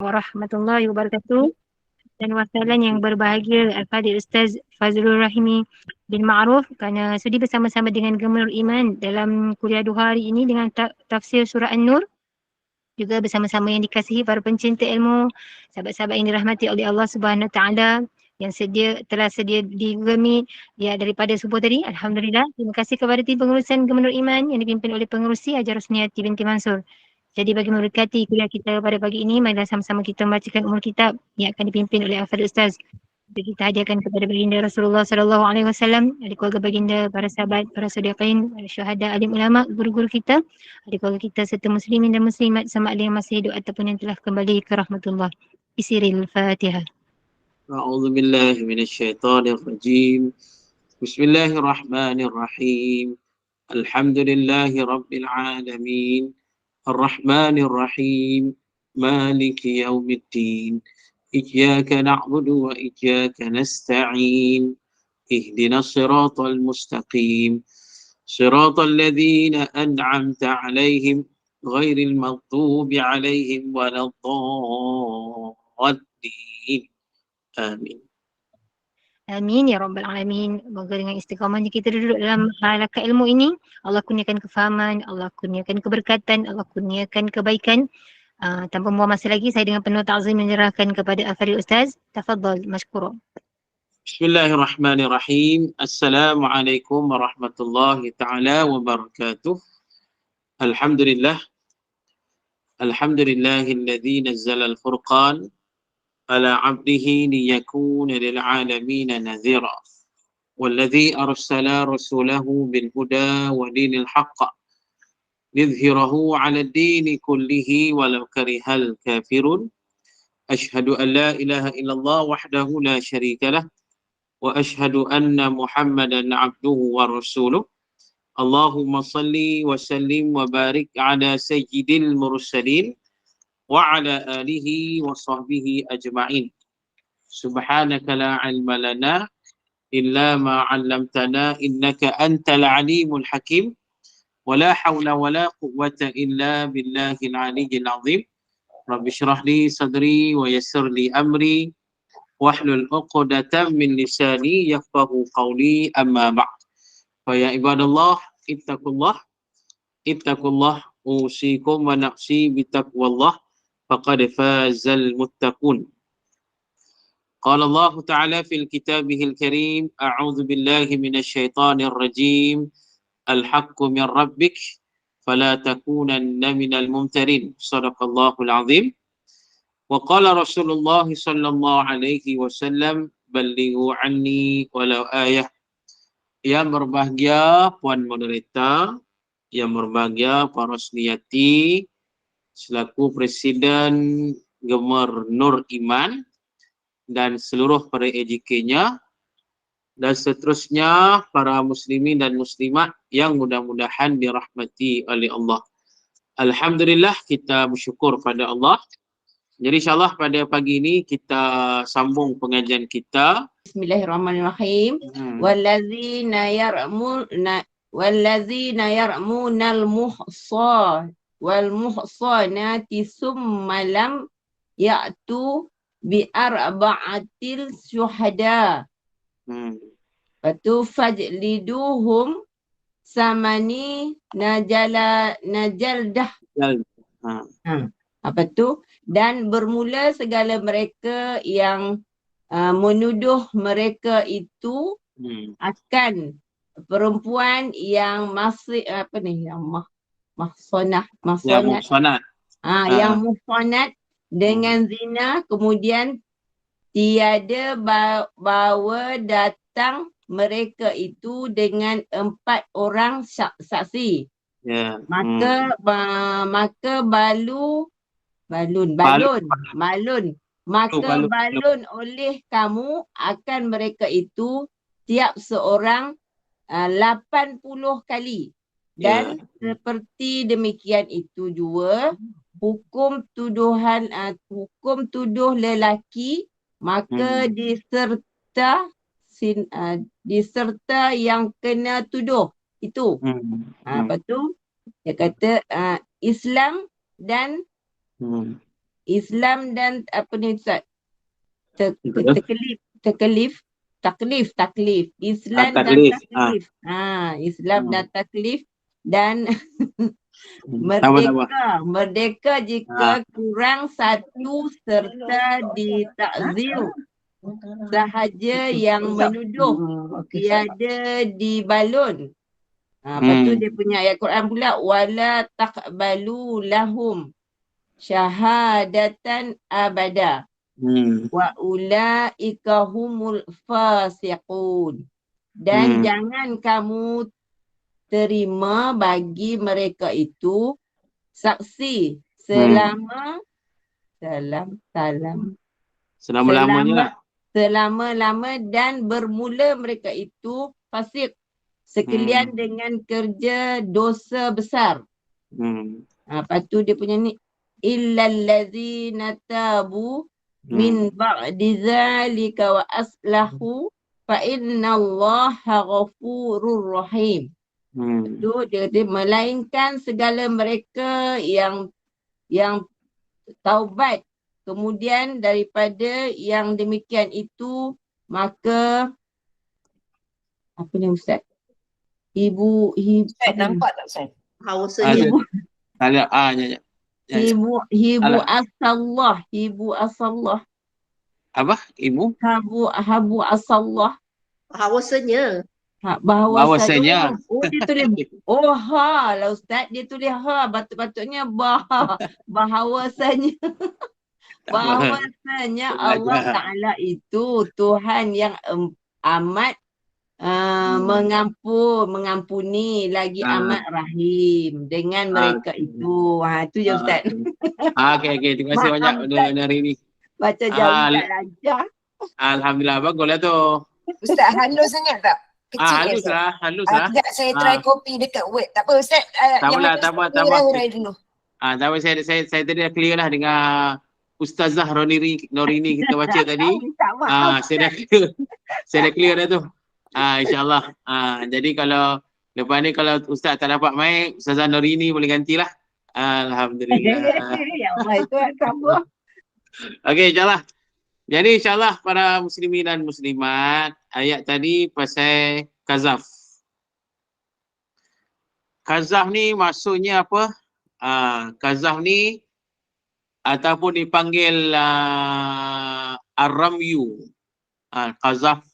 Warahmatullahi wabarakatuh. Dan wasalan yang berbahagia Al-Fadhil Ustaz Fazlur Rahimi bin Ma'ruf kerana sudi bersama-sama dengan Gemerul Iman dalam kuliah 2 hari ini dengan tafsir surah An-Nur, juga bersama-sama yang dikasihi para pencinta ilmu, sahabat-sahabat yang dirahmati oleh Allah Subhanahu Wa Taala yang telah sedia di Google Meet ya daripada subuh tadi. Alhamdulillah. Terima kasih kepada tim pengurusan Gemerul Iman yang dipimpin oleh pengerusi Hajar Rosniati binti Mansur. Jadi bagi memberkati kuliah kita pada pagi ini, marilah sama-sama kita membacakan umur kitab yang akan dipimpin oleh Al-Fadhil Ustaz. Jadi kita hadiahkan kepada baginda Rasulullah sallallahu alaihi wasallam, ahli keluarga baginda, para sahabat, para sadiqin, para syuhada, alim ulama, guru-guru kita, ahli keluarga kita serta muslimin dan muslimat sama ada yang masih hidup ataupun yang telah kembali ke rahmatullah. Isiril Fatihah. أعوذ بالله من الشيطان الرجيم بسم الله الرحمن الرحيم الحمد لله رب العالمين الرحمن الرحيم مالك يوم الدين إياك نعبد وإياك نستعين اهدنا الصراط المستقيم صراط الذين أنعمت عليهم غير المغضوب عليهم ولا الضالين آمين. Amin ya rabbal alamin. Semoga dengan istiqamahnya kita duduk dalam halaqah ilmu ini, Allah kurniakan kefahaman, Allah kurniakan keberkatan, Allah kurniakan kebaikan. Tanpa membuang masa lagi, saya dengan penuh ta'zim menyerahkan kepada Al-Fadhil Ustaz. Tafadhal mashkura. Bismillahirrahmanirrahim. Assalamualaikum warahmatullahi ta'ala wabarakatuh. Alhamdulillah. Alhamdulillahilladzi nazzala al-furqan ala 'abdihi liyakuna lil'alamin nadhira. Walladzi arsala rasulahu bil huda wa dinil haqq lidhhirahu 'ala ad-din kullihi walau karihal kafirun. Ashhadu an la ilaha illallah wahdahu la syarika lah wa ashhadu anna Muhammadan 'abduhu wa rasuluh. Allahumma salli wa sallim wa barik ala sayyidil mursalin wa ala alihi wa sahbihi ajma'in. Subhanaka la ilma lana illa ma 'allamtana innaka antal alimul hakim. Wa la hawla wa la quwwata illa billahil aliyyil azim. Rabbi shrah li sadri wa yassir li amri wahlul 'uqdatam min lisani yafqahu qawli, amma ba'd. Fa ya ibadallah ittaqullah usikum wa nafsi bitaqwallah faqad fazal muttaqun. Qala Allah Ta'ala fil kitabihil karim, a'udzu billahi minasyaitonir rajim, al-haqqu min rabbik fala takunanna minal mumtarin. Shadaqallahul azim. Wa qala Rasulullah sallallahu alaihi wasallam, ballighu anni walau ayah. Yang berbahagia Puan Moderator, yang berbahagia Pak Rosniati selaku Presiden Gemer Nur Iman dan seluruh para EJK-nya, dan seterusnya para muslimin dan muslimat yang mudah-mudahan dirahmati oleh Allah. Alhamdulillah, kita bersyukur pada Allah. Jadi insyaAllah pada pagi ini kita sambung pengajian kita. Bismillahirrahmanirrahim. Wallazina yarmunal wal muhsanati summa lam ya'tu bi arba'atil syuhada. Patu fajliduhum samani najaldah. Apa tu? Dan bermula segala mereka yang menuduh mereka itu akan perempuan yang masih yang muhsanat yang muhsanat dengan zina, kemudian tiada bawa datang mereka itu dengan 4 orang saksi. Maka balun oleh kamu akan mereka itu tiap seorang 80 kali. Dan seperti demikian itu juga hukum tuduh lelaki, maka diserta yang kena tuduh itu. Lepas tu dia kata Islam dan Islam dan apa ni Ustaz? Betul. Taklif. Islam dan Taklif. taklif. Islam dan taklif dan Sama-sama. Merdeka jika kurang satu serta ditakzir sahaja yang menuduh tiada dibalun. Lepas tu dia punya ayat Quran pula, wala taqbalu lahum syahadatan abada wa ulaika humul fasiqun. Dan jangan kamu terima bagi mereka itu saksi selama-lama dan bermula mereka itu fasik sekalian dengan kerja dosa besar. Lepas tu dia punya ni illal ladzina tabu min ba'di zalika wa aslahu fa innallaha ghafurur rahim. Tu dia melainkan segala mereka yang taubat kemudian daripada yang demikian itu, maka apa ni Ustaz? Ustaz nampak tak Ustaz? Hausanya. Hibu asallah. Apa? Ibu? Habu asallah. Bahawasanya. Bahawasanya. Oh dia tulis. Ha lah Ustaz, dia tulis ha, patutnya bahawasanya. Bahawasanya Allah Ta'ala itu Tuhan yang amat mengampuni lagi amat rahim dengan mereka itu. Itu je Ustaz. Okey. Terima kasih banyak benda hari ni. Baca jauh tak lancar. Alhamdulillah, baguslah tu. Ustaz halus sangat tak? Kecil halus lah. Sekejap saya try copy dekat web. Tak apa Ustaz. Tak apalah, tak apa. Tak apa. Tak apa, saya tadi dah clear lah dengan Ustazah Norini kita baca tadi. Saya dah clear dah tu. InsyaAllah. Jadi kalau lepas ni kalau Ustaz tak dapat mic, Ustazah Norini boleh gantilah. Alhamdulillah. Ya Allah, itu apa? Okey, insyaAllah. Jadi insyaAllah para muslimin dan muslimat, ayat tadi pasal kazaf. Kazaf ni maksudnya apa? Kazaf ni ataupun dipanggil ar-ramyu. Kazaf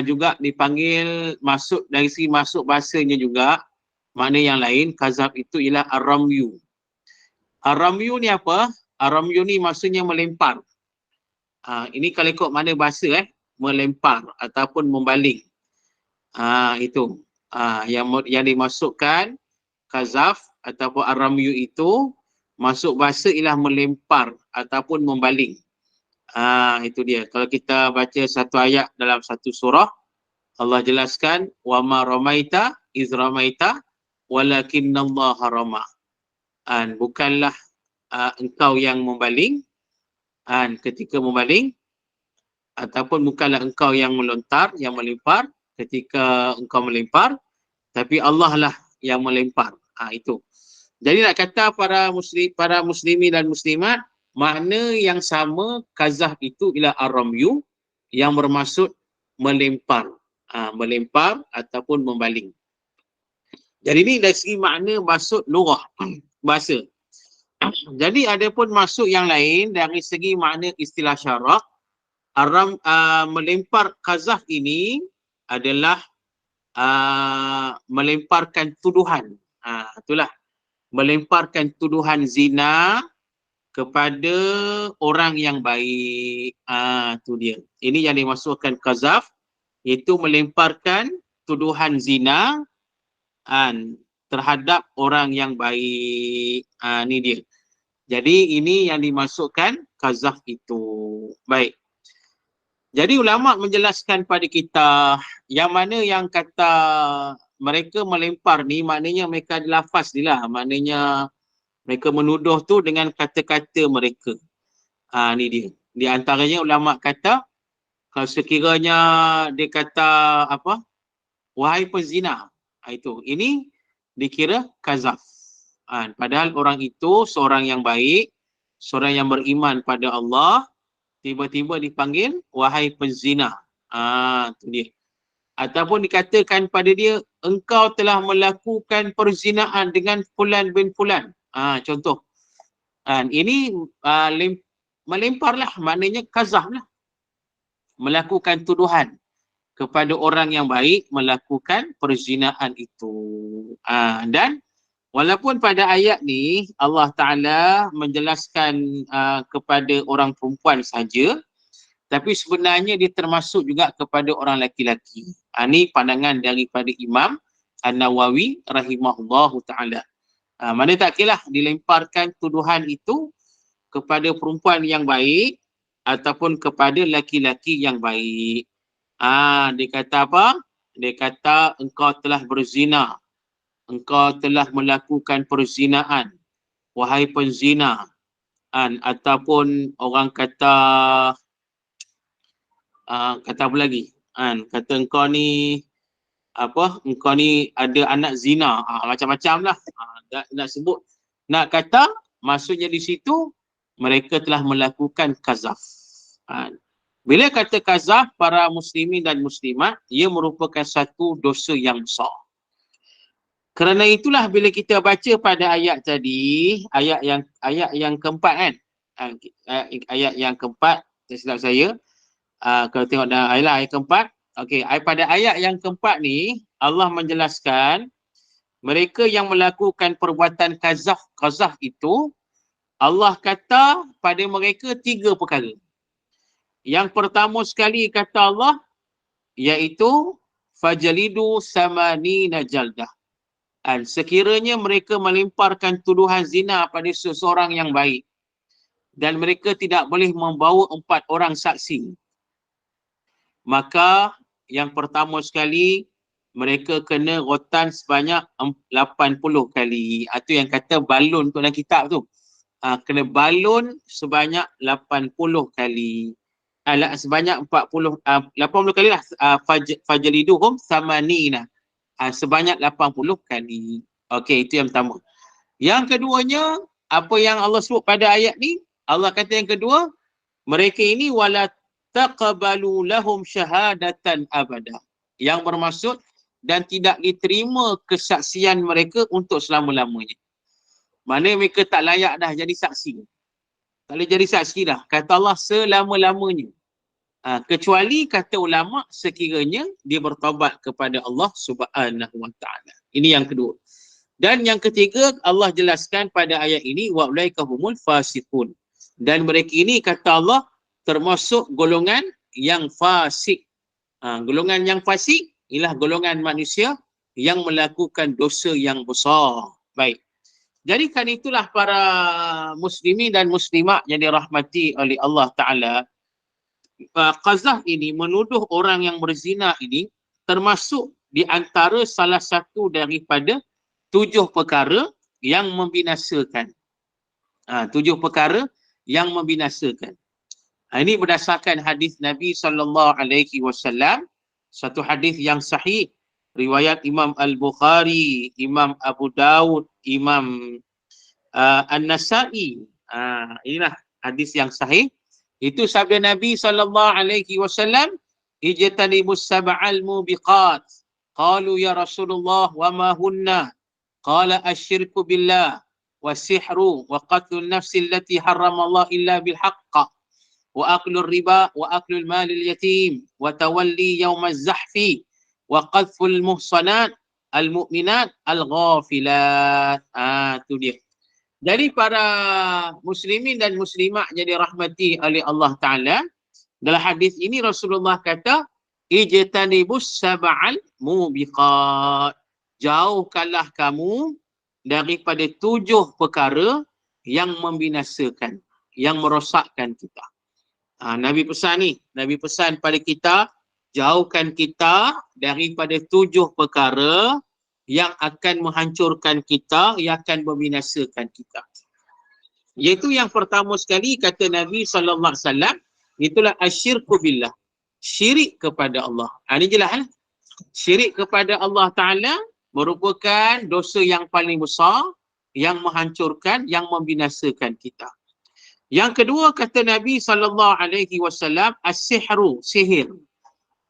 juga dipanggil masuk dari segi masuk bahasanya juga, makna yang lain. Kazaf itu ialah ar-ramyu. Ar-ramyu ni apa? Ar-ramyu ni maksudnya melempar. Ini kalau ikut mana bahasa melempar ataupun membaling. Itu yang dimasukkan kazaf ataupun ar-ramyu itu masuk bahasa ialah melempar ataupun membaling. Itu dia. Kalau kita baca satu ayat dalam satu surah, Allah jelaskan wa ma ramaita iz ramaita walakinnallaha rama. Bukanlah engkau yang membaling ketika membaling, ataupun bukanlah engkau yang melontar, yang melempar ketika engkau melempar, tapi Allah lah yang melempar. Itu. Jadi nak kata para muslimin dan muslimat, makna yang sama kazaf itu ialah ar-ramyu yang bermaksud melempar. Melempar ataupun membaling. Jadi ini dari segi makna maksud lughah, bahasa. Jadi ada pun maksud yang lain dari segi makna istilah syarak. Melempar kazaf ini adalah melemparkan tuduhan. Itulah. Melemparkan tuduhan zina kepada orang yang baik. Itu dia. Ini yang dimasukkan kazaf, iaitu melemparkan tuduhan zina terhadap orang yang baik. Ini dia. Jadi ini yang dimasukkan kazaf itu. Baik. Jadi ulama menjelaskan pada kita yang mana yang kata mereka melempar ni, maknanya mereka ada lafaz ni lah. Maknanya mereka menuduh tu dengan kata-kata mereka. Ni dia. Di antaranya ulama kata, kalau sekiranya dia kata apa? Wahai penzina. Itu. Ini dikira kazaf. Padahal orang itu seorang yang baik, seorang yang beriman pada Allah, tiba-tiba dipanggil wahai penzina. Tu dia. Ataupun dikatakan pada dia, engkau telah melakukan perzinaan dengan fulan bin fulan. Contoh. Ini melemparlah, maknanya kazah lah. Melakukan tuduhan kepada orang yang baik melakukan perzinaan itu. Dan walaupun pada ayat ni Allah Ta'ala menjelaskan kepada orang perempuan saja, tapi sebenarnya dia termasuk juga kepada orang lelaki-lelaki. Ini pandangan daripada Imam An-Nawawi rahimahullahu ta'ala. Mana tak kira dilemparkan tuduhan itu kepada perempuan yang baik ataupun kepada lelaki-lelaki yang baik. Dia kata apa? Dia kata engkau telah berzina. Engkau telah melakukan perzinaan. Wahai penzina. Ataupun orang kata apa lagi? Kata engkau ni engkau ni ada anak zina. Macam-macam lah. Nak sebut. Nak kata maksudnya di situ mereka telah melakukan kazaf. Bila kata kazaf, para muslimin dan muslimat, ia merupakan satu dosa yang besar. Kerana itulah bila kita baca pada ayat tadi, ayat yang keempat kan? Ayat yang keempat, silap saya. Kalau tengok dalam ayat keempat, pada ayat yang keempat ni Allah menjelaskan mereka yang melakukan perbuatan kazaf itu, Allah kata pada mereka 3 perkara. Yang pertama sekali kata Allah iaitu fajalidu samanina jaldah. Sekiranya mereka melemparkan tuduhan zina pada seseorang yang baik dan mereka tidak boleh membawa 4 orang saksi, maka yang pertama sekali mereka kena rotan sebanyak 80 kali. Itu yang kata balun tu dalam kitab tu. Kena balun sebanyak 80 kali. Sebanyak 80 kali lah. Fajaliduhum samanina. Sebanyak 80 kali. Okey, itu yang pertama. Yang keduanya, apa yang Allah sebut pada ayat ni, Allah kata yang kedua, mereka ini wala taqabalu lahum syahadatan abada. Yang bermaksud dan tidak diterima kesaksian mereka untuk selama-lamanya. Mana mereka tak layak dah jadi saksi. Tak boleh jadi saksi dah. Kata Allah selama-lamanya. Kecuali kata ulama sekiranya dia bertaubat kepada Allah Subhanahu Wa Taala. Ini yang kedua. Dan yang ketiga Allah jelaskan pada ayat ini wa ulaika humul fasiqun. Dan mereka ini kata Allah termasuk golongan yang fasik. Golongan yang fasik ialah golongan manusia yang melakukan dosa yang besar. Baik. Jadi kan itulah para muslimin dan muslimat yang dirahmati oleh Allah Ta'ala. Qazaf ini menuduh orang yang berzina ini termasuk di antara salah satu daripada 7 perkara yang membinasakan. 7 perkara yang membinasakan. Ini berdasarkan hadis Nabi SAW, satu hadis yang sahih, riwayat Imam Al-Bukhari, Imam Abu Dawud, Imam An-Nasa'i. Inilah hadis yang sahih. Itu sabda Nabi SAW, ijtanibus sab'al mubiqat. Qalu ya Rasulullah wa ma hunna? Qala asyirku billah wa sihru wa qatlun nafsi allati harramallah illa bil haqq wa aklur riba wa aklul malil yatim wa tawalli yawmaz zahfi wa qadful muhsanat al mu'minat al ghafilat. Itu dia. Jadi para muslimin dan muslimat yang dirahmati oleh Allah Ta'ala, dalam hadis ini Rasulullah kata, ijtanibus sab'al mubiqat. Jauhkanlah kamu daripada 7 perkara yang membinasakan, yang merosakkan kita. Nabi pesan ni, Nabi pesan pada kita, jauhkan kita daripada 7 perkara yang akan menghancurkan kita, yang akan membinasakan kita. Iaitu yang pertama sekali kata Nabi SAW, itulah asyirku billah. Syirik kepada Allah. Ini jelas lah. Syirik kepada Allah Ta'ala merupakan dosa yang paling besar, yang menghancurkan, yang membinasakan kita. Yang kedua kata Nabi SAW, as-sihru, sihir.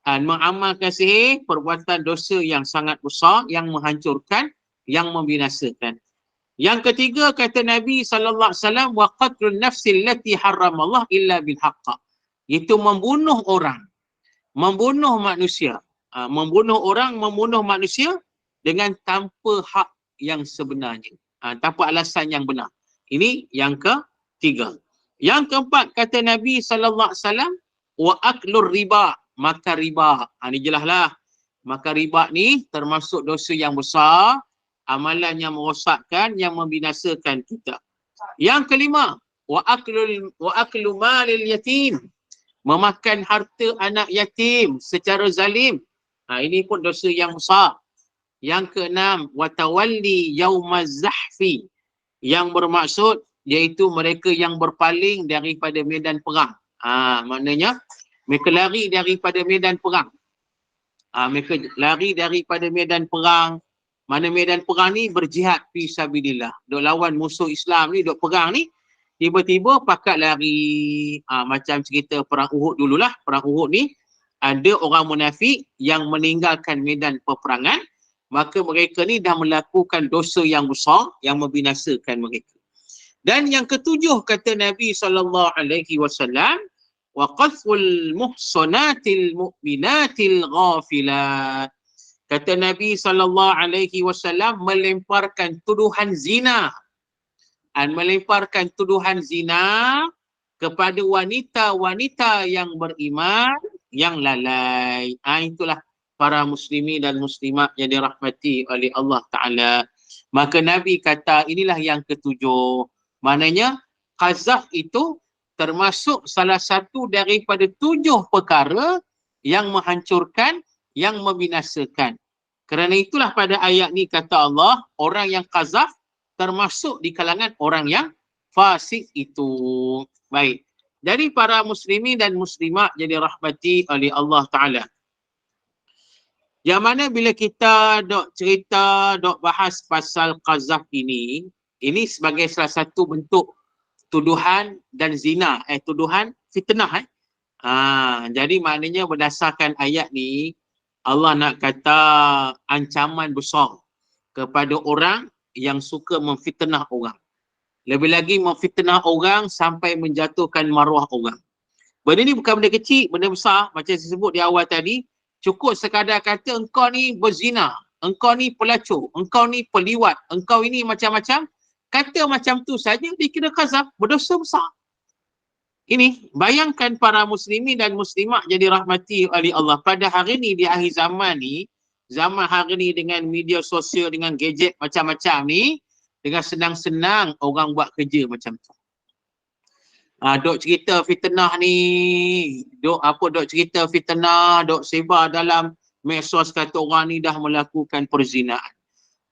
Mengamalkan sihir, perbuatan dosa yang sangat besar, yang menghancurkan, yang membinasakan. Yang ketiga kata Nabi SAW, wa qatlun nafsi allati harramallah illa bil haqq. Itu membunuh orang, membunuh manusia. Membunuh orang, membunuh manusia dengan tanpa hak yang sebenarnya. Tanpa alasan yang benar. Ini yang ketiga. Yang keempat kata Nabi SAW, wa aklur riba, makan riba. Ini jelaslah. Makan riba ni termasuk dosa yang besar, amalan yang merosakkan, yang membinasakan kita. Yang kelima, wa aklu malil yatim, memakan harta anak yatim secara zalim. Ini pun dosa yang besar. Yang keenam, wa tawalli yaumaz zahfi, yang bermaksud iaitu mereka yang berpaling daripada medan perang. Maknanya mereka lari daripada medan perang. Mereka lari daripada medan perang. Mana medan perang ni berjihad fi sabilillah. Duk lawan musuh Islam ni, duk perang ni, tiba-tiba pakat lari. Macam cerita perang Uhud dululah. Perang Uhud ni ada orang munafik yang meninggalkan medan peperangan, maka mereka ni dah melakukan dosa yang besar yang membinasakan mereka. Dan yang ketujuh kata Nabi SAW, wa qadhful muhsanatil mu'minatil ghafilat. Kata Nabi SAW, melemparkan tuduhan zina. Melemparkan tuduhan zina kepada wanita-wanita yang beriman, yang lalai. Itulah para muslimin dan muslimat yang dirahmati oleh Allah Ta'ala. Maka Nabi kata inilah yang ketujuh. Maknanya qazaf itu termasuk salah satu daripada 7 perkara yang menghancurkan, yang membinasakan. Kerana itulah pada ayat ni kata Allah, orang yang qazaf termasuk di kalangan orang yang fasik itu. Baik. Jadi para muslimin dan muslimat yang dirahmati oleh Allah Ta'ala. Yang mana bila kita dok cerita, dok bahas pasal qazaf ini sebagai salah satu bentuk tuduhan dan zina, tuduhan fitnah. Jadi maknanya berdasarkan ayat ni, Allah nak kata ancaman besar kepada orang yang suka memfitnah orang. Lebih lagi memfitnah orang sampai menjatuhkan maruah orang. Benda ni bukan benda kecil, benda besar. Macam saya sebut di awal tadi, cukup sekadar kata engkau ni berzina, engkau ni pelacur, engkau ni peliwat, engkau ini macam-macam. Kata macam tu saja dikira qazaf, berdosa besar. Ini, bayangkan para muslimin dan muslimat jadi rahmati oleh Allah. Pada hari ni, di akhir zaman ni, zaman hari ni dengan media sosial, dengan gadget macam-macam ni, dengan senang-senang orang buat kerja macam tu. Dok cerita fitnah ni, dok cerita fitnah, dok sebar dalam medsos kata orang ni dah melakukan perzinaan.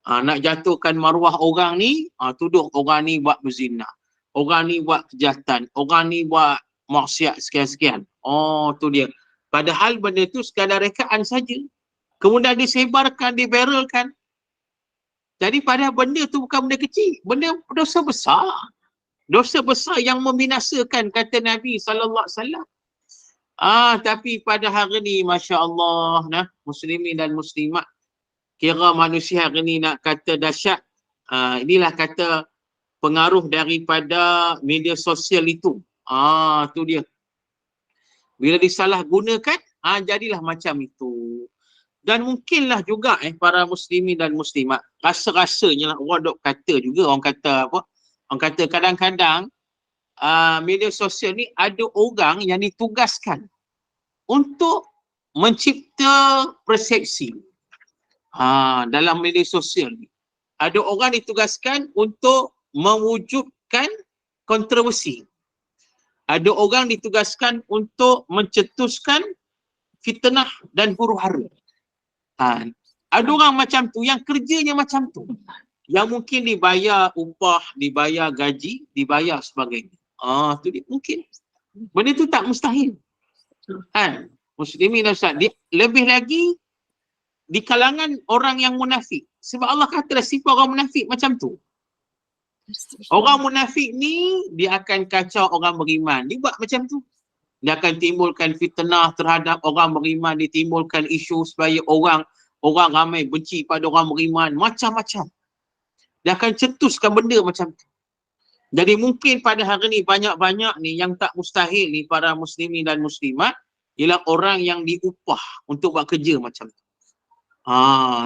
Nak jatuhkan maruah orang ni, tuduh orang ni buat berzina. Orang ni buat kejahatan, orang ni buat maksiat sekian-sekian. Tu dia. Padahal benda tu sekadar rekaan saja. Kemudian disebarkan, diviralkan. Jadi padahal benda tu bukan benda kecil. Benda dosa besar. Dosa besar yang membinasakan, kata Nabi SAW. Tapi pada hari ni, Masya Allah, muslimin dan muslimat, kira manusia hari ni nak kata dahsyat. Inilah kata pengaruh daripada media sosial itu. Tu dia. Bila disalahgunakan, jadilah macam itu. Dan mungkinlah juga para muslimin dan muslimat, rasa-rasanya lah orang dok kata juga, orang kata apa? Orang kata kadang-kadang media sosial ni ada orang yang ditugaskan untuk mencipta persepsi. Dalam media sosial ni. Ada orang ditugaskan untuk mewujudkan kontroversi. Ada orang ditugaskan untuk mencetuskan fitnah dan huru-hara. Ada orang macam tu yang kerjanya macam tu. Yang mungkin dibayar upah, dibayar gaji, dibayar sebagainya. Tu dia mungkin. Benda tu tak mustahil. Muslimin dan muslimat. Lebih lagi di kalangan orang yang munafik. Sebab Allah kata sifat orang munafik macam tu. Orang munafik ni dia akan kacau orang beriman. Dia buat macam tu. Dia akan timbulkan fitnah terhadap orang beriman, dia timbulkan isu supaya orang ramai benci pada orang beriman, macam-macam. Dia akan cetuskan benda macam tu. Jadi mungkin pada hari ni banyak-banyak ni yang tak mustahil ni para muslimin dan muslimat ialah orang yang diupah untuk buat kerja macam tu.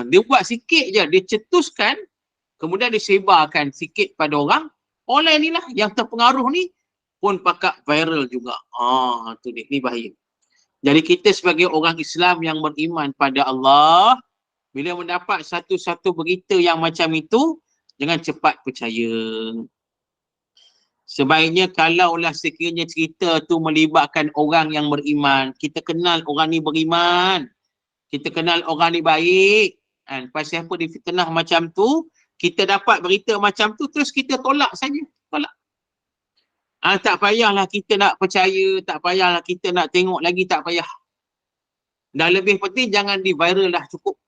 Dia buat sikit je, dia cetuskan, kemudian disebarkan sikit pada orang. Orang ni lah yang terpengaruh ni pun pakat viral juga. Tu dia, ni bahaya. Jadi kita sebagai orang Islam yang beriman pada Allah, bila mendapat satu-satu berita yang macam itu, jangan cepat percaya. Sebaiknya kalaulah sekiranya cerita tu melibatkan orang yang beriman, kita kenal orang ni beriman, kita kenal orang ni baik, kan? Pasal apa difitnah macam tu, kita dapat berita macam tu, terus kita tolak saja. Tolak. Tak payahlah kita nak percaya, tak payahlah kita nak tengok lagi, tak payah. Dan lebih penting jangan di-viral dah, cukup.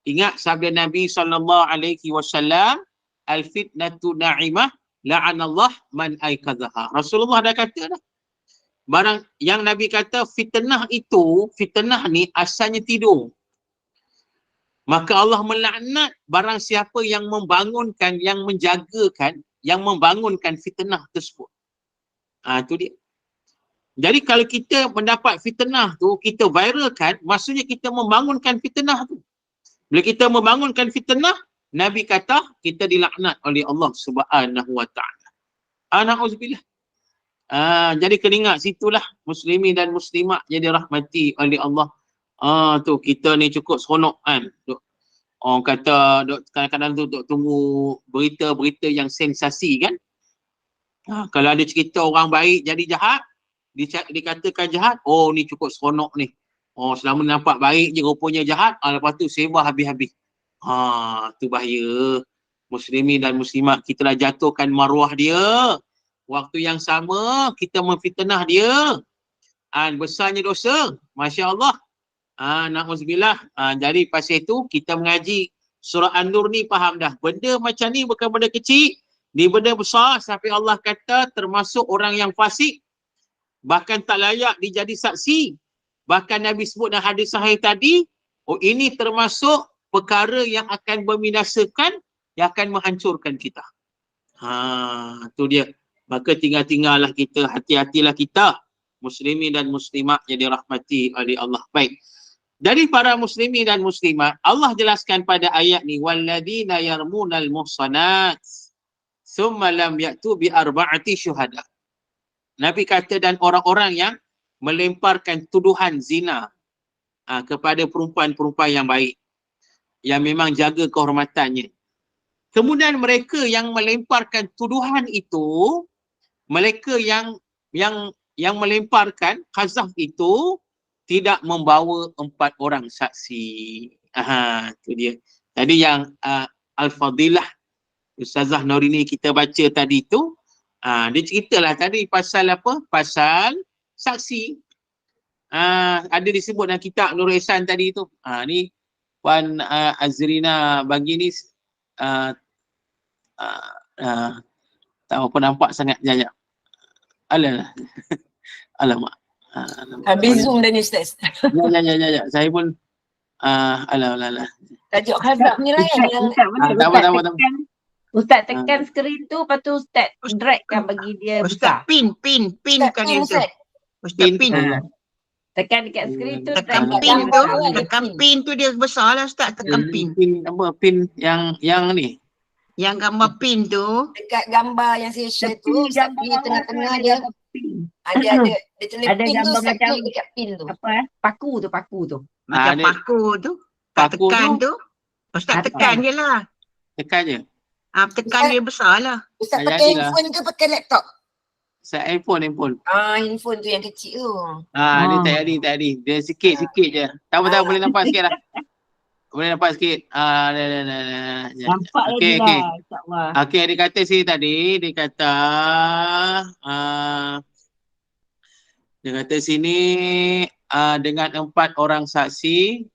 Ingat sabda Nabi SAW, al-fitnatu na'imah, la'anallah man aikadhaha. Rasulullah dah kata dah. Barang yang Nabi kata fitnah itu, fitnah ni asalnya tidur. Maka Allah melaknat barang siapa yang membangunkan, yang menjagakan, yang membangunkan fitnah tersebut. Itu dia. Jadi kalau kita mendapat fitnah tu, kita viralkan, maksudnya kita membangunkan fitnah tu. Bila kita membangunkan fitnah, Nabi kata kita dilaknat oleh Allah Subhanahu wa taala. Na'udzubillah. Jadi kena ingat situlah muslimin dan muslimat jadi rahmati oleh Allah. Tu kita ni cukup seronok kan. Orang kata kadang-kadang tu duk tunggu berita-berita yang sensasi kan. Kalau ada cerita orang baik jadi jahat, dikatakan jahat, ni cukup seronok ni. Selama nampak baik je rupanya jahat, lepas tu sebar habis-habis. Tu bahaya. Muslimin dan muslimat, kita dah jatuhkan maruah dia. Waktu yang sama kita memfitnah dia. Besarnya dosa. Masya Allah. Na'udzubillah. Jadi pasal itu kita mengaji surah An-Nur ni faham dah. Benda macam ni bukan benda kecil. Ni benda besar sampai Allah kata termasuk orang yang fasik. Bahkan tak layak dijadi saksi. Bahkan Nabi sebut dalam hadis sahih tadi, ini termasuk perkara yang akan membinasakan, yang akan menghancurkan kita. Tu dia. Maka tinggal-tinggallah kita, hati-hatilah kita, muslimin dan muslimat yang dirahmati oleh Allah. Baik. Dari para muslimin dan muslimat, Allah jelaskan pada ayat ni, walladzina yarmunal muhsanat thumma lam ya'tu bi arba'ati syuhada. Nabi kata dan orang-orang yang melemparkan tuduhan zina kepada perempuan-perempuan yang baik, yang memang jaga kehormatannya. Kemudian mereka yang melemparkan tuduhan itu, mereka yang melemparkan qazaf itu tidak membawa 4 orang saksi. Itu dia. Tadi yang Al-Fadilah Ustazah Norini kita baca tadi tu, dia ceritalah tadi pasal apa? Pasal saksi. Ada disebut dalam kitab Nur Ihsan tadi tu. Ni Puan Azrina bagi ni tak apa nampak sangat jajak. Alamak. Alamak. Habis Zoom dah ni Ustaz. Ya. Saya pun alah. Tajuk hazab ni lah yang Tak. Ustaz tekan skrin tu, lepas tu Ustaz dragkan bagi dia besar. Ustaz pin kan dia tu. Ustaz pin. Tekan dekat skrin tu, Tekan pin tu dia besar lah Ustaz. Tekan pin. Pin apa? Pin yang ni. Yang gambar pin tu. dekat gambar yang saya share tu, Ustaz pilih tengah-tengah dia. Ada tulis Ada pin tu, gambar Ustaz macam klik dekat pin tu. apa? Paku tu. Macam Ada paku tu. Tak paku tekan tu. tu. Ustaz tekan je lah. Tekan je. Tekan dia besar lah. Ustaz Tak pakai jadilah. handphone ke pakai laptop? Saya handphone. Handphone tu yang kecil tu. Ni tak jadi. Dia sikit je. Tak boleh nampak sikit lah. Boleh nampak sikit. Nampak lagi lah, insyaAllah. Okey, dia kata sini tadi, dia kata sini dengan 4 orang saksi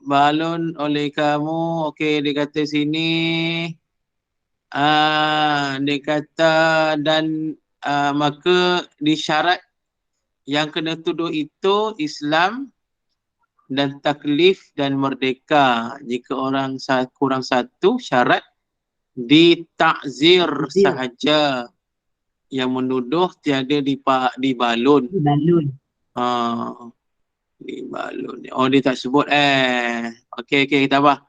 balun oleh kamu. Okey, dia kata sini Dia kata dan maka disyarat yang kena tuduh itu Islam dan taklif dan merdeka. Jika orang kurang satu syarat ditakzir sahaja, yang menuduh tiada dibalun. Balun. Dibalun. Oh, dia tak sebut Okey, kita apa?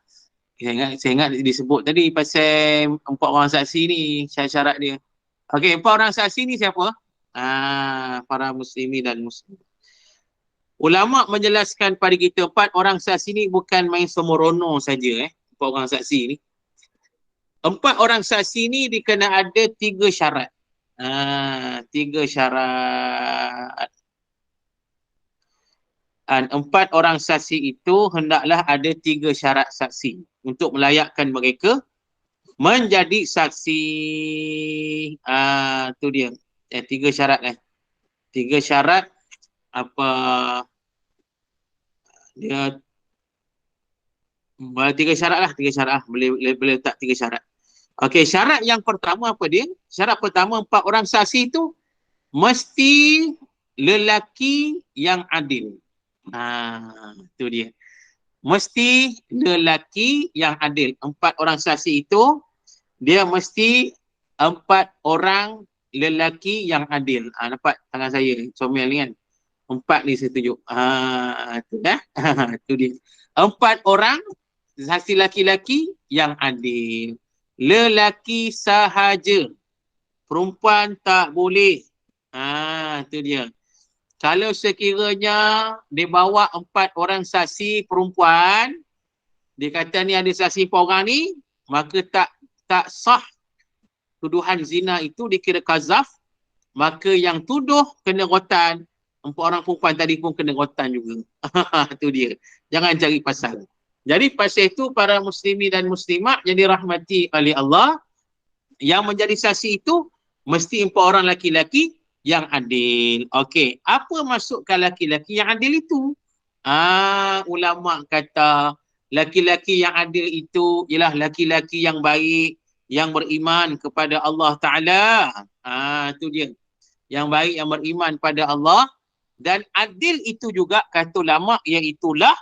Saya ingat disebut tadi pasal 4 orang saksi ni, syarat dia. Okey, 4 orang saksi ni siapa? Para muslimi dan muslim. Ulama menjelaskan pada kita 4 orang saksi ni bukan main semorono saja 4 orang saksi ni. 4 orang saksi ni dikena ada 3 syarat. 3 syarat. Dan 4 orang saksi itu hendaklah ada 3 syarat saksi untuk melayakkan mereka menjadi saksi. Tu dia. 3 syarat 3 syarat apa dia 3 syarat lah. Boleh letak 3 syarat. Okey, syarat yang pertama apa dia? Syarat pertama 4 orang saksi itu mesti lelaki yang adil. Tu dia. Mesti lelaki yang adil. 4 orang saksi itu dia mesti 4 orang lelaki yang adil. Nampak tangan saya comel ni kan. 4 ni saya tunjuk. Tu dah. Tu dia. 4 orang saksi laki-laki yang adil. Lelaki sahaja. Perempuan tak boleh. Tu dia. Kalau sekiranya dia bawa 4 orang saksi perempuan, dia kata ni ada saksi 4 orang ni, maka tak sah tuduhan zina itu dikira kazaf, maka yang tuduh kena rotan, 4 orang perempuan tadi pun kena rotan juga. Itu dia. Jangan cari pasal. Jadi pasal itu para muslimi dan muslimat yang dirahmati oleh Allah, yang menjadi saksi itu mesti 4 orang laki-laki yang adil. Okey, apa maksudkan laki-laki yang adil itu? Ulama kata laki-laki yang adil itu ialah laki-laki yang baik, yang beriman kepada Allah Ta'ala. Itu dia. Yang baik, yang beriman pada Allah. Dan adil itu juga kata ulama iaitulah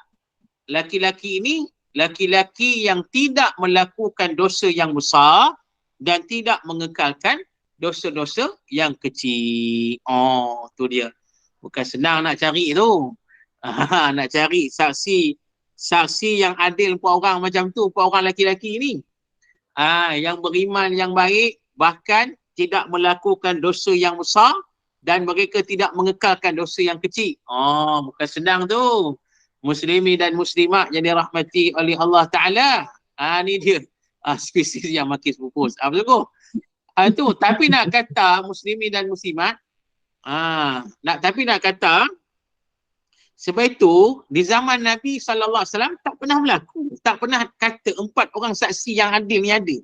laki-laki ini, laki-laki yang tidak melakukan dosa yang besar dan tidak mengekalkan dosa-dosa yang kecil. Tu dia. Bukan senang nak cari tu. Nak cari saksi yang adil 4 orang macam tu, 4 orang laki-laki ni. Yang beriman, yang baik, bahkan tidak melakukan dosa yang besar dan mereka tidak mengekalkan dosa yang kecil. Bukan senang tu. Muslimi dan muslimat yang dirahmati oleh Allah Ta'ala. Ni dia. Spesies yang makin pupus. Betul ke? Tu. Tapi nak kata muslimi dan muslimat, tapi nak kata sebab itu di zaman Nabi SAW tak pernah berlaku. Tak pernah kata 4 orang saksi yang adil ni ada.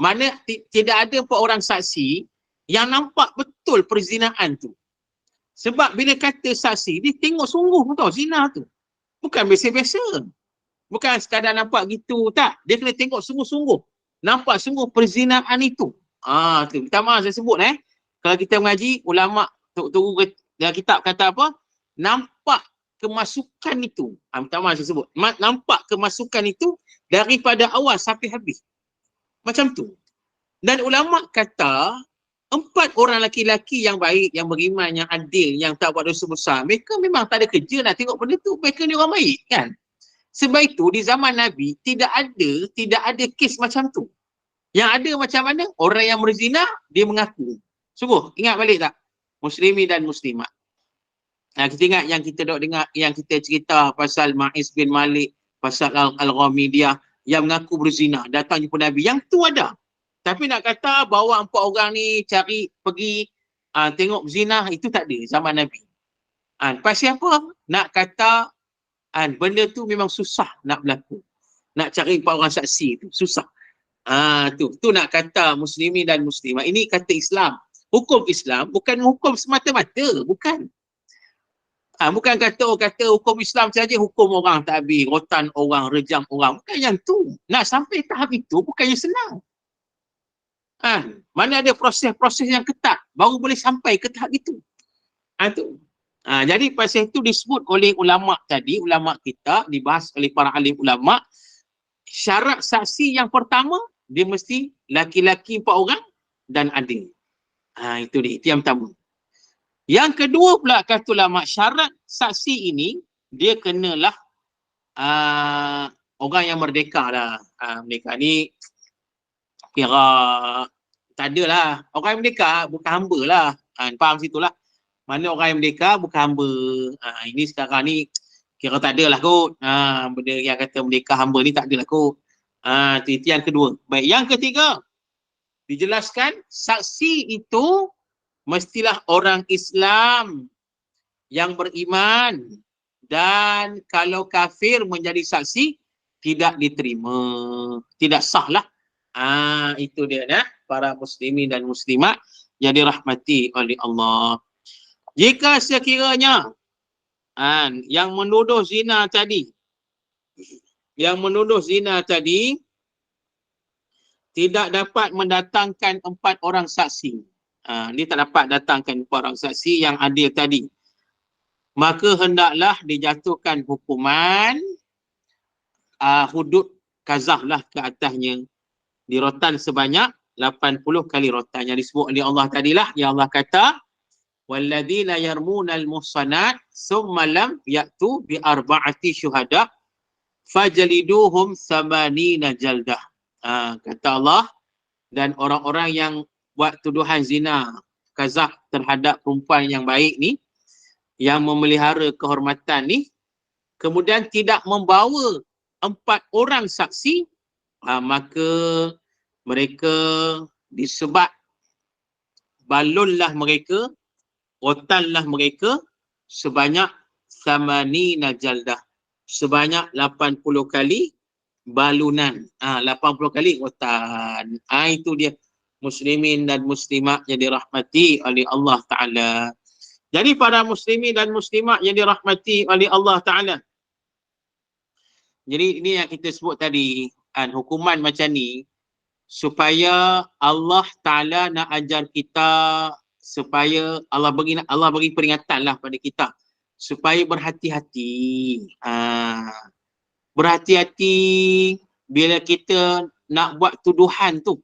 Mana tidak ada 4 orang saksi yang nampak betul perzinaan tu. Sebab bila kata saksi, dia tengok sungguh tau zina tu. Bukan biasa-biasa. Bukan sekadar nampak gitu, tak. Dia kena tengok sungguh-sungguh. Nampak sungguh perzinaan itu. Tu. Minta maaf saya sebut Kalau kita mengaji, ulama' tunggu kitab kata apa? Nampak kemasukan itu. Minta maaf saya sebut. Nampak kemasukan itu daripada awal sampai habis. Macam tu. Dan ulama' kata 4 orang laki-laki yang baik, yang beriman, yang adil, yang tak buat dosa besar, mereka memang tak ada kerja nak tengok benda tu. Mereka ni orang baik kan. Sebab itu di zaman Nabi tidak ada kes macam tu. Yang ada macam mana? Orang yang berzina, dia mengaku. Sungguh, ingat balik tak? Muslimi dan muslimat. Kita ingat yang kita dok dengar, yang kita cerita pasal Ma'iz bin Malik, pasal Al-Ghamidiyah yang mengaku berzina, datang jumpa Nabi. Yang tu ada. Tapi nak kata bawa 4 orang ni pergi tengok zina, itu tak ada zaman Nabi. Pasal apa? Nak kata benda tu memang susah nak berlaku. Nak cari 4 orang saksi tu susah. Tu nak kata muslimi dan muslimah. Ini kata Islam. Hukum Islam bukan hukum semata-mata, bukan. Bukan kata hukum Islam saja, hukum orang tak habis, rotan orang, rejam orang. Bukan yang tu. Nak sampai tahap itu bukannya senang. Mana ada proses-proses yang ketat baru boleh sampai ke tahap itu. Tu. Jadi pasal itu disebut oleh ulama tadi, ulama kita dibahas oleh para alim ulama, syarat saksi yang pertama dia mesti laki-laki 4 orang dan adil. Itu dia, itu yang pertama. Yang kedua pula kata ulama, syarat saksi ini dia kenalah orang yang merdeka lah. Merdeka ni kira tak ada lah. Orang yang merdeka bukan hamba lah. Faham situ lah. Mana orang yang merdeka bukan hamba. Ini sekarang ni kira tak ada lah kot. Benda yang kata merdeka hamba ni tak ada lah kot. Itu yang kedua. Baik, yang ketiga dijelaskan saksi itu mestilah orang Islam yang beriman, dan kalau kafir menjadi saksi tidak diterima, tidak sah lah. Itu dia para muslimin dan muslimat yang dirahmati oleh Allah. Jika sekiranya yang menuduh zina tadi tidak dapat mendatangkan 4 orang saksi, dia tak dapat datangkan 4 orang saksi yang adil tadi, maka hendaklah dijatuhkan hukuman hudud kazah lah ke atasnya, dirotan sebanyak 80 kali rotan yang disebut oleh Allah tadilah. Yang Allah kata walladzina yarmunal muhsanat summa lam ya'tu bi arba'ati syuhada fajliduhum 80 jaldah. Kata Allah, dan orang-orang yang buat tuduhan zina kazah terhadap perempuan yang baik ni, yang memelihara kehormatan ni, kemudian tidak membawa 4 orang saksi, maka mereka disebat balunlah mereka, rotanlah mereka sebanyak 80 jaldah, sebanyak 80 kali balunan, 80 kali rotan. Itu dia muslimin dan muslimat yang dirahmati oleh Allah Ta'ala. Jadi para muslimin dan muslimat yang dirahmati oleh Allah Ta'ala, jadi ini yang kita sebut tadi, hukuman macam ni supaya Allah Ta'ala nak ajar kita, supaya Allah bagi peringatan lah pada kita supaya berhati-hati. Berhati-hati bila kita nak buat tuduhan tu.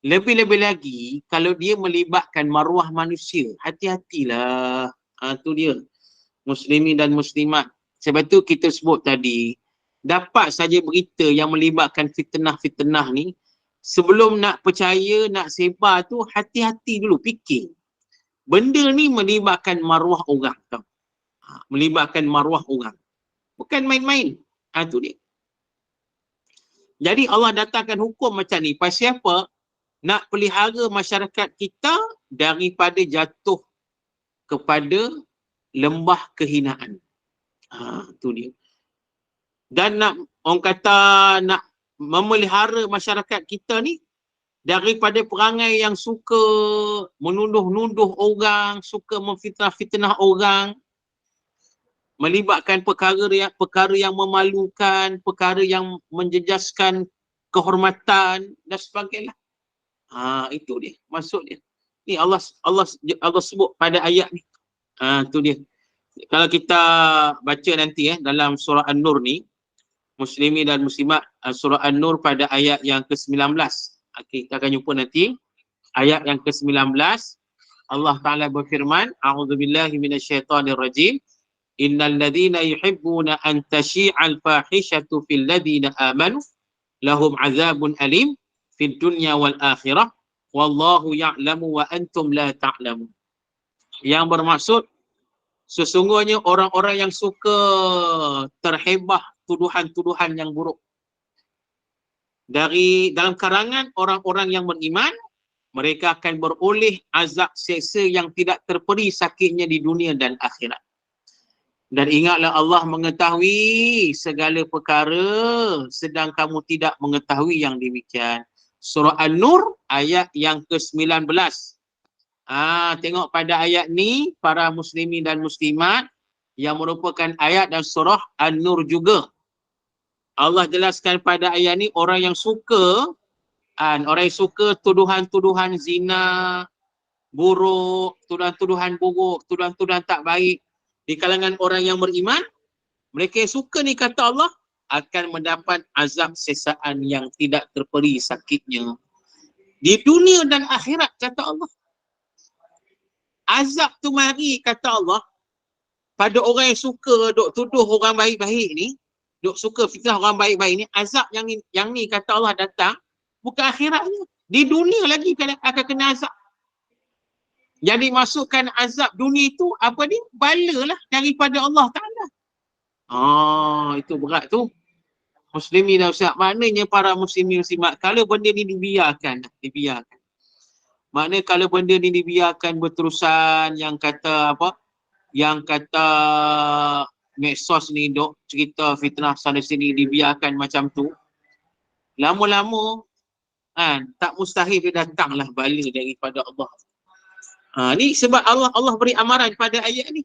Lebih-lebih lagi kalau dia melibatkan maruah manusia, hati-hatilah. Tu dia muslimin dan muslimat. Sebab tu kita sebut tadi, dapat saja berita yang melibatkan fitnah-fitnah ni, sebelum nak percaya, nak sebar tu, hati-hati dulu, fikir. Benda ni melibatkan maruah orang tau. Melibatkan maruah orang. Bukan main-main. Tu dia. Jadi Allah datangkan hukum macam ni. Pasal apa? Nak pelihara masyarakat kita daripada jatuh kepada lembah kehinaan. Tu dia. Dan nak, orang kata, nak memelihara masyarakat kita ni daripada perangai yang suka menuduh-nuduh orang, suka memfitnah-fitnah orang, melibatkan perkara yang memalukan, perkara yang menjejaskan kehormatan dan sebagainya. Itu dia, maksud dia. Ni Allah sebut pada ayat ni. Tu dia. Kalau kita baca nanti dalam surah An-Nur ni, muslimin dan muslimat, surah An-Nur pada ayat yang ke-19. Kita akan jumpa nanti ayat yang ke-19. Allah Ta'ala berfirman, a'udzubillahi minasyaitonirrajim, innal ladzina yuhibbuna an tashi'al fahishatu fil ladzina amanu lahum azabun alim fid dunya wal akhirah wallahu ya'lamu wa antum la ta'lamun. Yang bermaksud, sesungguhnya orang-orang yang suka terhebah tuduhan-tuduhan yang buruk dalam kalangan orang-orang yang beriman, mereka akan beroleh azab seksa yang tidak terperi sakitnya di dunia dan akhirat. Dan ingatlah Allah mengetahui segala perkara, sedang kamu tidak mengetahui yang demikian. Surah An-Nur ayat yang ke-19. Tengok pada ayat ni, para muslimin dan muslimat, yang merupakan ayat dan surah An-Nur juga. Allah jelaskan pada ayat ni, orang yang suka Orang yang suka tuduhan-tuduhan zina, buruk, tuduhan-tuduhan buruk, tuduhan-tuduhan tak baik di kalangan orang yang beriman, mereka yang suka ni kata Allah akan mendapat azab sesaan yang tidak terperi sakitnya di dunia dan akhirat, kata Allah. Azab tu mari, kata Allah, pada orang yang suka duk tuduh orang baik-baik ni, duk suka fitnah orang baik-baik ni, azab yang ni kata Allah datang bukan akhiratnya, di dunia lagi akan kena azab. Jadi masukkan azab dunia itu apa ni? Bala lah daripada Allah Ta'ala. Itu berat tu. Muslimin dan Ustaz, maknanya para muslimin muslimat, kalau benda ni dibiarkan. Maknanya kalau benda ni dibiarkan berterusan, yang kata apa? Yang kata medsos ni dok cerita fitnah sana sini, dibiarkan macam tu, lama-lama tak mustahil dia datanglah bala daripada Allah. Ni sebab Allah beri amaran pada ayat ni.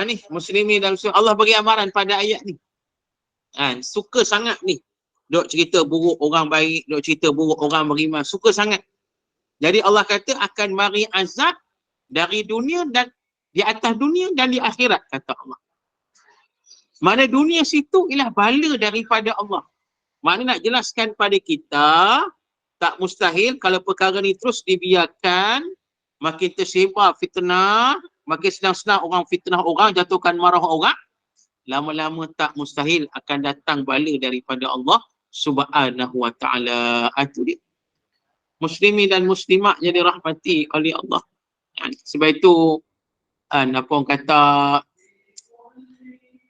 Ni muslimin dan muslimat, Allah beri amaran pada ayat ni. Suka sangat ni dok cerita buruk orang baik, dok cerita buruk orang beriman, suka sangat. Jadi Allah kata akan mari azab dari dunia dan di atas dunia dan di akhirat, kata Allah. Mana dunia situ ialah bala daripada Allah. Makna nak jelaskan pada kita, tak mustahil kalau perkara ni terus dibiarkan, makin tersebar fitnah, makin senang-senang orang fitnah orang, jatuhkan marah orang, lama-lama tak mustahil akan datang bala daripada Allah Subhanahu wa Ta'ala. Itu dia. Muslimin dan muslimat yang dirahmati oleh Allah. Sebab itu, apa orang kata,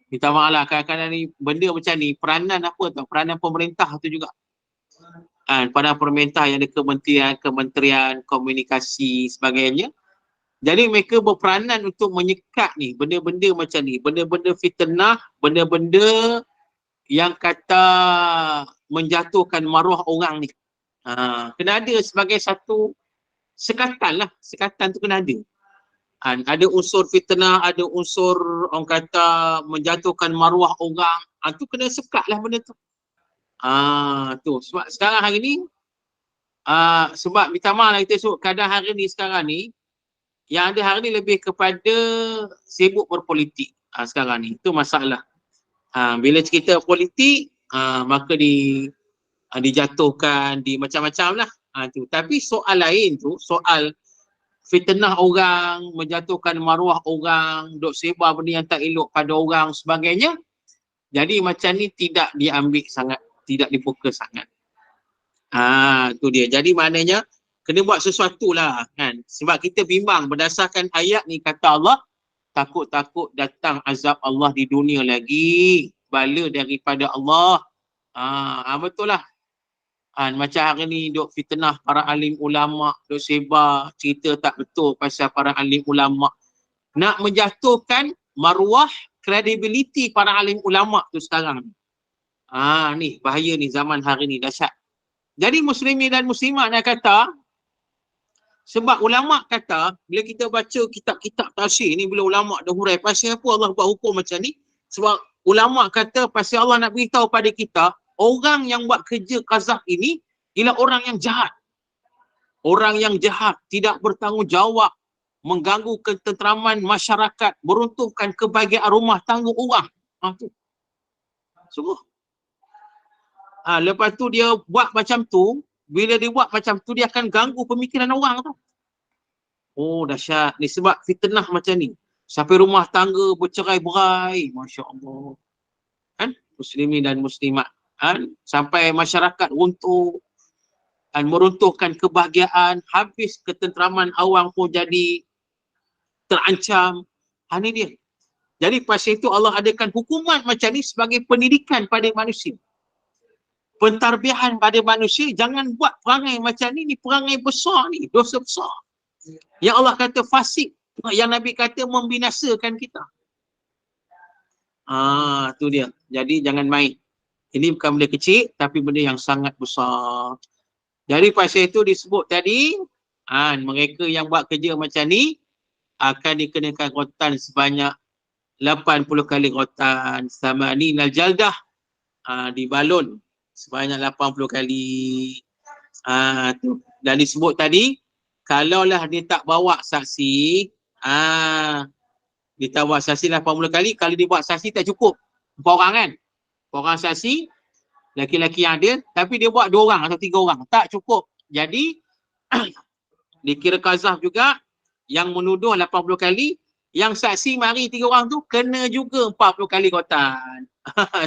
minta maaf lah, kadang-kadang ni benda macam ni, peranan apa tau, peranan pemerintah tu juga. Pada pemerintah yang ada kementerian komunikasi sebagainya. Jadi mereka berperanan untuk menyekat ni, benda-benda macam ni, benda-benda fitnah, benda-benda yang kata menjatuhkan maruah orang ni. Kena ada sebagai satu sekatan lah, sekatan tu kena ada. Ada unsur fitnah, ada unsur orang kata menjatuhkan maruah orang, tu kena sekat lah benda tu. Tu sebab sekarang hari ni, sebab minta maaf lah kita sebut keadaan hari ni sekarang ni, yang ada hari ni lebih kepada sibuk berpolitik sekarang ni. Itu masalah. Bila cerita politik, maka dijatuhkan, di macam-macam lah. Tu. Tapi soal lain tu, soal fitnah orang, menjatuhkan maruah orang, duk sebar benda yang tak elok pada orang sebagainya. Jadi macam ni tidak diambil sangat, tidak difokus sangat. Tu dia. Jadi maknanya kena buat sesuatu lah kan. Sebab kita bimbang berdasarkan ayat ni, kata Allah, takut-takut datang azab Allah di dunia lagi, bala daripada Allah. Betul lah. Macam hari ni duk fitnah para alim ulama, duk sebar cerita tak betul pasal para alim ulama. Nak menjatuhkan maruah, credibility para alim ulama tu sekarang. Ni bahaya ni, zaman hari ni dahsyat. Jadi muslimin dan muslimat nak kata, sebab ulama kata, bila kita baca kitab-kitab tafsir ni, bila ulama dah hurai pasal apa Allah buat hukum macam ni, sebab ulama kata pasal Allah nak beritahu pada kita, orang yang buat kerja qazaf ini ialah orang yang jahat. Orang yang jahat, tidak bertanggungjawab, mengganggu ketenteraman masyarakat, meruntuhkan kebahagiaan rumah tangga orang. Tu. Sungguh. Lepas tu dia buat macam tu, bila dia buat macam tu, dia akan ganggu pemikiran orang tu. Dahsyat. Ni sebab fitnah macam ni. Sampai rumah tangga bercerai-berai. Masya Allah. Kan? Muslimin dan muslimat. Sampai masyarakat runtuh. Meruntuhkan kebahagiaan. Habis ketenteraman awam pun jadi terancam. Ini dia. Jadi pasal itu Allah adakan hukuman macam ni sebagai pendidikan pada manusia. Pentarbihan pada manusia, jangan buat perangai macam ni perangai besar ni, dosa besar. Yang Allah kata fasik, yang Nabi kata membinasakan kita. Tu dia. Jadi jangan main. Ini bukan benda kecil, tapi benda yang sangat besar. Jadi pasal itu disebut tadi, mereka yang buat kerja macam ni akan dikenakan rotan sebanyak 80 kali rotan. Sama ni jaldah, dibalun sebanyak 80 kali. Tu. Dan disebut tadi, kalaulah dia tak bawa saksi, dia tak buat saksi 80 kali, kalau dia buat saksi tak cukup. 4 orang kan? 4 orang saksi, laki-laki yang ada, tapi dia buat 2 orang atau 3 orang. Tak cukup. Jadi, dikira qazaf juga, yang menuduh 80 kali, yang saksi mari 3 orang tu, kena juga 40 kali kotan.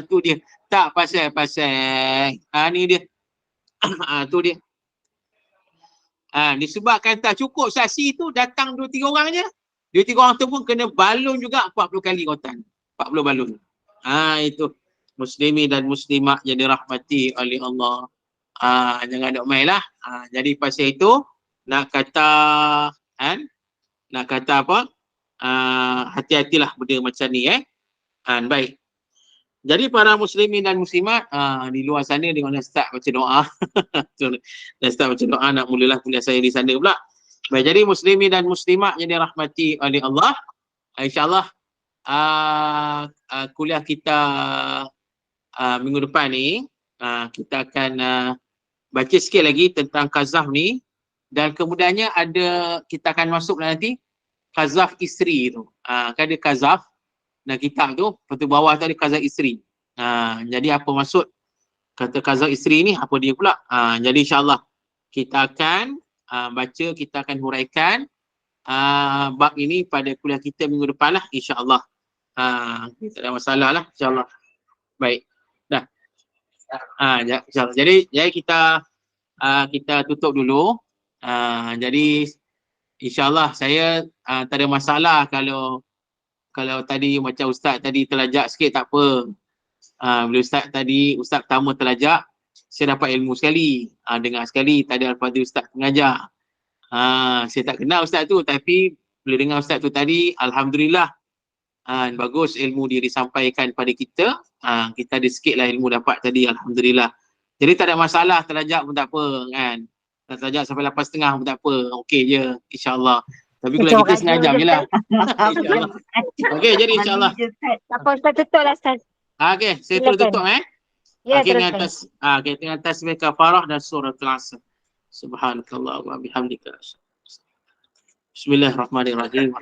Tu dia. Tak pasal-pasal. Ni dia. Tu dia. Disebabkan tak cukup saksi tu, datang 2-3 orang je. 2-3 orang tu pun kena balun juga 40 kali kotan. 40 balun. Itu. Muslimin dan muslimat yang dirahmati oleh Allah. Jangan nak main lah. Jadi pasal itu, nak kata apa? Hati-hatilah benda macam ni. Baik. Jadi para muslimin dan muslimat di luar sana dengan start baca doa. Dan start baca doa nak mulalah kuliah saya di sana pula. Baik, jadi muslimin dan muslimat yang dirahmati oleh Allah, insya-Allah kuliah kita minggu depan ni kita akan baca sikit lagi tentang qazaf ni, dan kemudiannya kita akan masuk nanti qazaf isteri tu. Kan ada qazaf dan kitab tu, lepas bawah tu ada qazaf isteri. Jadi apa maksud kata qazaf isteri ni, apa dia pula? Jadi insya-Allah kita akan baca, kita akan huraikan bab ini pada kuliah kita minggu depan lah, insya-Allah. Tak ada masalah lah, insya-Allah. Baik. Dah. InsyaAllah. Jadi kita tutup dulu. Jadi insya-Allah saya tak ada masalah kalau tadi macam ustaz tadi terlajak sikit, tak apa. Bila ustaz pertama terlajak, saya dapat ilmu sekali. Dengar sekali tadi al-fadhil ustaz mengajar. Saya tak kenal ustaz tu, tapi bila dengar ustaz tu tadi, alhamdulillah, bagus ilmu dia disampaikan pada kita. Kita ada sikit lah ilmu dapat tadi, alhamdulillah. Jadi tak ada masalah, terlajak pun tak apa kan. Terlajak sampai 8.30 pun tak apa, okey je, insya-Allah. Tapi kalau kita setengah jam je lah. InsyaAllah. Okey, jadi insya-Allah. Apa Ustaz tutup lah Ustaz. Okey, saya terus tutup Ya, Okey, dengan teruskan. dengan tasbih kafarah dan suratul asr. Subhanakallah wa bihamdika. Bismillahirrahmanirrahim.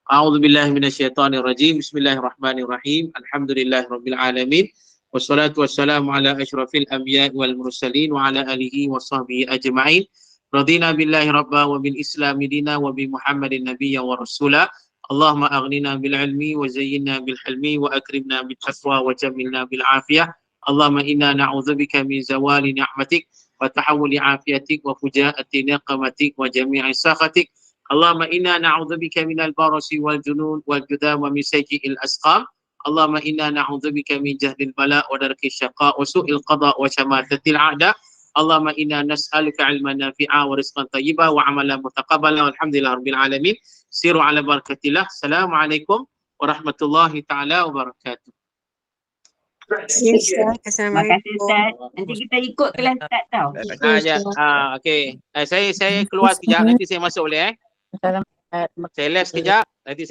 A'udzu billahi minasyaitonir rajim. Bismillahirrahmanirrahim. Alhamdulillahirabbil alamin. Wassalatu wassalamu ala asyrafil anbiya'i wal mursalin wa ala alihi wa sahbihi ajma'in. Radina billahi rabba wa bil islami dina wa bi Muhammadin nabiyya wa rasula. Allahumma aghnina bil ilmi wa zayyinna bil hilmi wa akrimna bit taqwa wa jammilna bil afiyah. Allahumma inna na'udzubika min zawali ni'matik wa tahawuli afiyatik wa fujaati niqmatik wa jami'i sakhatik. Allahumma inna na'udzubika minal barasi wal junun wal judam wa min sayyi'il asqam. Allahumma inna na'udzubika min jahdil bala wa darki syaqa wa su'il qada wa syamatatil a'da. Allahumma inna nas'aluka ilman nafi'a wa rizqan tayyiba wa amalan mutaqabbala. Alhamdulillah rabbil alamin. Siru ala barakatillah. Assalamualaikum warahmatullahi taala wabarakatuh. Terima kasih Ustaz. Nanti kita ikut kelas Ustaz tau. Okey. Saya keluar sekejap, nanti saya masuk boleh Saya left sekejap, nanti